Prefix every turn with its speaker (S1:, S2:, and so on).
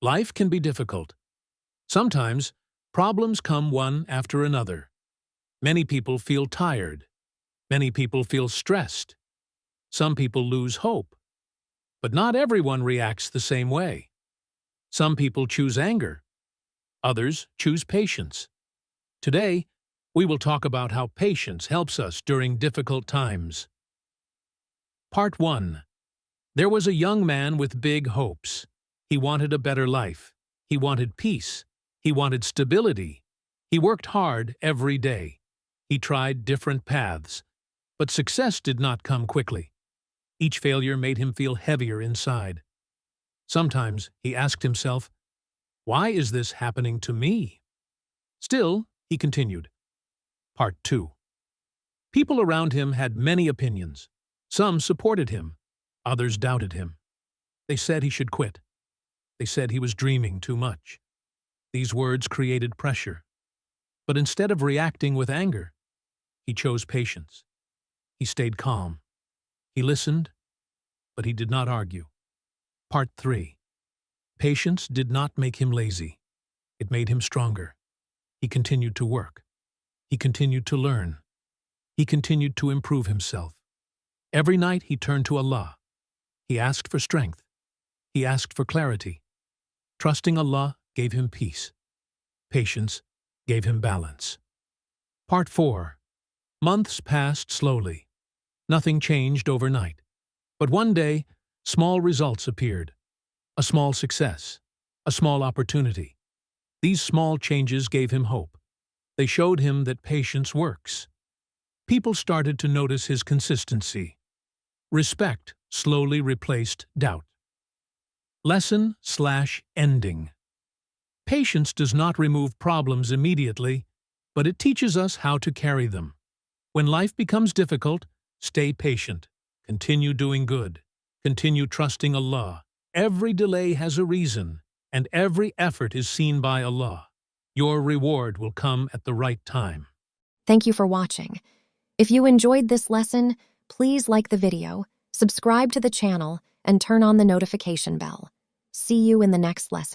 S1: Life can be difficult. Sometimes, problems come one after another. Many people feel tired. Many people feel stressed. Some people lose hope. But not everyone reacts the same way. Some people choose anger. Others choose patience. Today, we will talk about how patience helps us during difficult times. Part 1. There was a young man with big hopes. He wanted a better life. He wanted peace. He wanted stability. He worked hard every day. He tried different paths. But success did not come quickly. Each failure made him feel heavier inside. Sometimes he asked himself, "Why is this happening to me?" Still, he continued. Part 2. People around him had many opinions. Some supported him. Others doubted him. They said he should quit. They said he was dreaming too much. These words created pressure. But instead of reacting with anger, he chose patience. He stayed calm. He listened, but he did not argue. Part 3. Patience did not make him lazy. It made him stronger. He continued to work. He continued to learn. He continued to improve himself. Every night he turned to Allah. He asked for strength. He asked for clarity. Trusting Allah gave him peace. Patience gave him balance. Part 4. Months passed slowly. Nothing changed overnight. But one day, small results appeared. A small success. A small opportunity. These small changes gave him hope. They showed him that patience works. People started to notice his consistency. Respect slowly replaced doubt. Lesson/ending. Patience does not remove problems immediately, but it teaches us how to carry them. When life becomes difficult, stay patient. Continue doing good. Continue trusting Allah. Every delay has a reason, and every effort is seen by Allah. Your reward will come at the right time.
S2: Thank you for watching. If you enjoyed this lesson, please like the video, subscribe to the channel, and turn on the notification bell. See you in the next lesson.